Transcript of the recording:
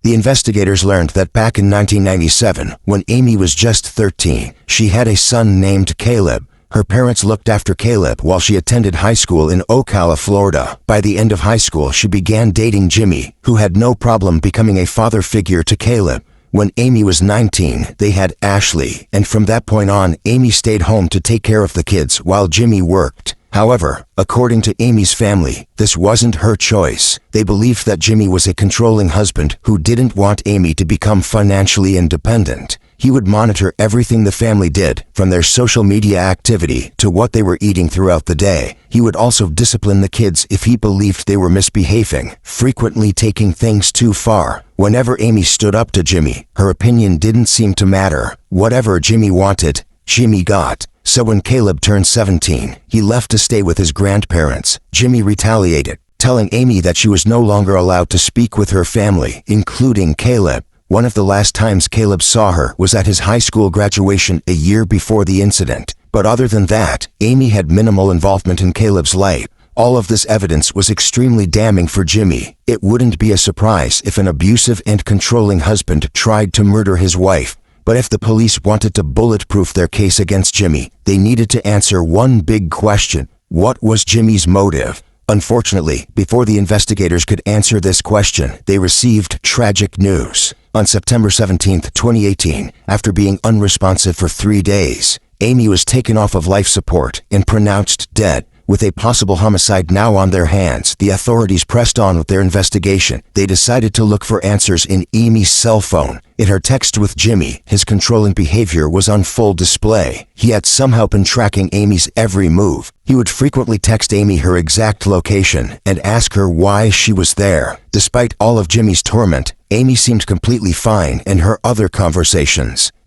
The investigators learned that back in 1997, when Amy was just 13, she had a son named Caleb. Her parents looked after Caleb while she attended high school in Ocala, Florida. By the end of high school, she began dating Jimmy, who had no problem becoming a father figure to Caleb. When Amy was 19, they had Ashley, and from that point on, Amy stayed home to take care of the kids while Jimmy worked. However, according to Amy's family, this wasn't her choice. They believed that Jimmy was a controlling husband who didn't want Amy to become financially independent. He would monitor everything the family did, from their social media activity to what they were eating throughout the day. He would also discipline the kids if he believed they were misbehaving, frequently taking things too far. Whenever Amy stood up to Jimmy, her opinion didn't seem to matter. Whatever Jimmy wanted, Jimmy got. So when Caleb turned 17, he left to stay with his grandparents. Jimmy retaliated, telling Amy that she was no longer allowed to speak with her family, including Caleb. One of the last times Caleb saw her was at his high school graduation a year before the incident. But other than that, Amy had minimal involvement in Caleb's life. All of this evidence was extremely damning for Jimmy. It wouldn't be a surprise if an abusive and controlling husband tried to murder his wife. But if the police wanted to bulletproof their case against Jimmy, they needed to answer one big question. What was Jimmy's motive? Unfortunately, before the investigators could answer this question, they received tragic news. On September 17, 2018, after being unresponsive for 3 days, Amy was taken off of life support and pronounced dead. With a possible homicide now on their hands, the authorities pressed on with their investigation. They decided to look for answers in Amy's cell phone. In her text with Jimmy, his controlling behavior was on full display. He had somehow been tracking Amy's every move. He would frequently text Amy her exact location and ask her why she was there. Despite all of Jimmy's torment, Amy seemed completely fine in her other conversations. The